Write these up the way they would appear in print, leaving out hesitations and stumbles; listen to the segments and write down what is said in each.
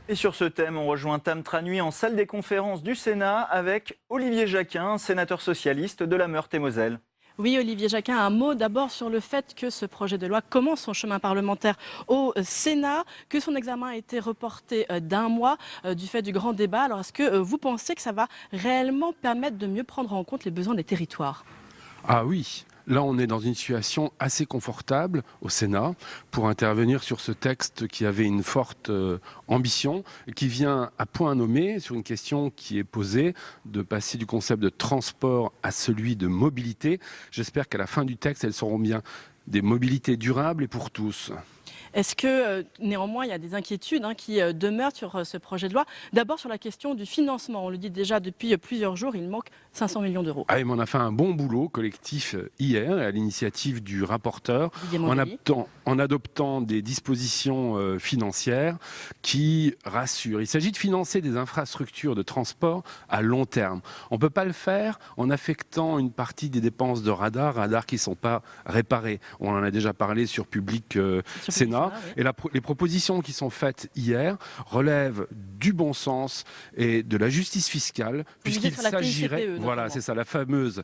Et sur ce thème, on rejoint Tam Tranui en salle des conférences du Sénat avec Olivier Jacquin, sénateur socialiste de la Meurthe-et-Moselle. Oui, Olivier Jacquin, un mot d'abord sur le fait que ce projet de loi commence son chemin parlementaire au Sénat, que son examen a été reporté d'un mois du fait du grand débat. Alors, est-ce que vous pensez que ça va réellement permettre de mieux prendre en compte les besoins des territoires ? Ah oui, là on est dans une situation assez confortable au Sénat pour intervenir sur ce texte qui avait une forte ambition et qui vient à point nommé sur une question qui est posée de passer du concept de transport à celui de mobilité. J'espère qu'à la fin du texte, elles seront bien des mobilités durables et pour tous. Est-ce que néanmoins il y a des inquiétudes qui demeurent sur ce projet de loi ? D'abord sur la question du financement. On le dit déjà depuis plusieurs jours, il manque 500 millions d'euros. Ah, mais on a fait un bon boulot collectif hier à l'initiative du rapporteur en adoptant des dispositions financières qui rassurent. Il s'agit de financer des infrastructures de transport à long terme. On ne peut pas le faire en affectant une partie des dépenses de radars qui ne sont pas réparés. On en a déjà parlé sur Public Sénat. Oui. Et les propositions qui sont faites hier relèvent du bon sens et de la justice fiscale, puisqu'il s'agirait, voilà, c'est ça, la fameuse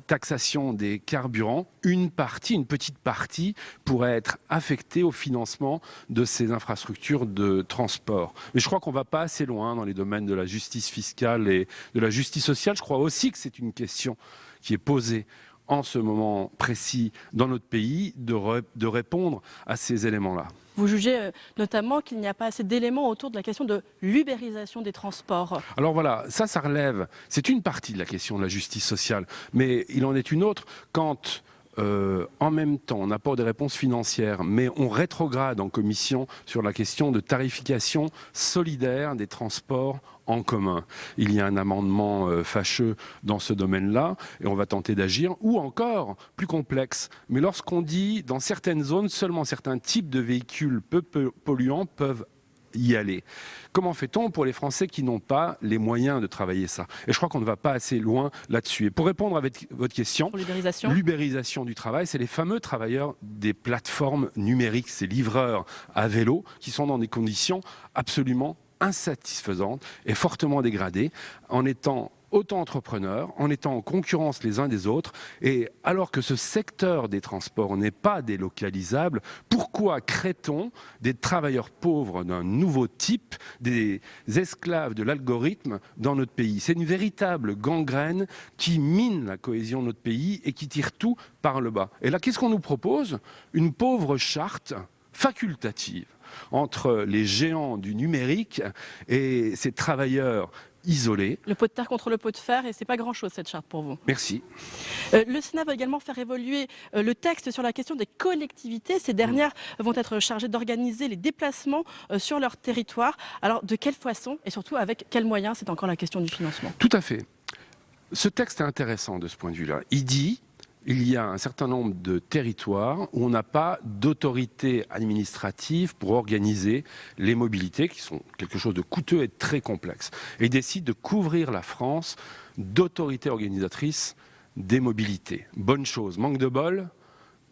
taxation des carburants. Une petite partie pourrait être affectée au financement de ces infrastructures de transport. Mais je crois qu'on ne va pas assez loin dans les domaines de la justice fiscale et de la justice sociale. Je crois aussi que c'est une question qui est posée en ce moment précis dans notre pays, de répondre à ces éléments-là. Vous jugez notamment qu'il n'y a pas assez d'éléments autour de la question de l'ubérisation des transports. Alors voilà, ça relève, c'est une partie de la question de la justice sociale, mais il en est une autre quand en même temps, on n'a pas de réponse financière, mais on rétrograde en commission sur la question de tarification solidaire des transports en commun. Il y a un amendement fâcheux dans ce domaine-là et on va tenter d'agir. Ou encore, plus complexe, mais lorsqu'on dit dans certaines zones, seulement certains types de véhicules peu polluants peuvent y aller. Comment fait-on pour les Français qui n'ont pas les moyens de travailler ça ? Et je crois qu'on ne va pas assez loin là-dessus. Et pour répondre à votre question, l'ubérisation du travail, c'est les fameux travailleurs des plateformes numériques, ces livreurs à vélo, qui sont dans des conditions absolument insatisfaisantes et fortement dégradées, en étant auto-entrepreneurs, en étant en concurrence les uns des autres. Et alors que ce secteur des transports n'est pas délocalisable, pourquoi crée-t-on des travailleurs pauvres d'un nouveau type, des esclaves de l'algorithme dans notre pays ? C'est une véritable gangrène qui mine la cohésion de notre pays et qui tire tout par le bas. Et là, qu'est-ce qu'on nous propose ? Une pauvre charte facultative entre les géants du numérique et ces travailleurs isolés. Le pot de terre contre le pot de fer, et c'est pas grand-chose cette charte pour vous. Merci. Le Sénat va également faire évoluer le texte sur la question des collectivités. Ces dernières vont être chargées d'organiser les déplacements sur leur territoire. Alors de quelle façon et surtout avec quels moyens ? C'est encore la question du financement. Tout à fait. Ce texte est intéressant de ce point de vue-là. Il dit il y a un certain nombre de territoires où on n'a pas d'autorité administrative pour organiser les mobilités, qui sont quelque chose de coûteux et de très complexe. Et il décide de couvrir la France d'autorités organisatrices des mobilités. Bonne chose. Manque de bol,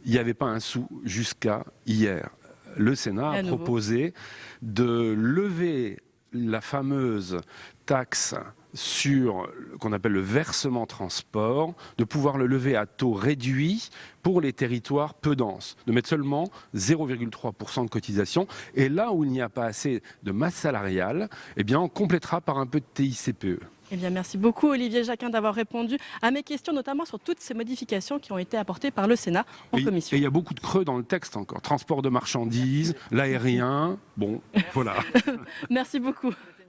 il n'y avait pas un sou jusqu'à hier. Le Sénat a proposé de lever la fameuse taxe sur qu'on appelle le versement transport, de pouvoir le lever à taux réduit pour les territoires peu denses, de mettre seulement 0,3% de cotisation. Et là où il n'y a pas assez de masse salariale, eh bien on complétera par un peu de TICPE. Eh bien, merci beaucoup Olivier Jacquin d'avoir répondu à mes questions, notamment sur toutes ces modifications qui ont été apportées par le Sénat en commission. Et il y a beaucoup de creux dans le texte encore. Transport de marchandises, l'aérien, bon, voilà. Merci beaucoup.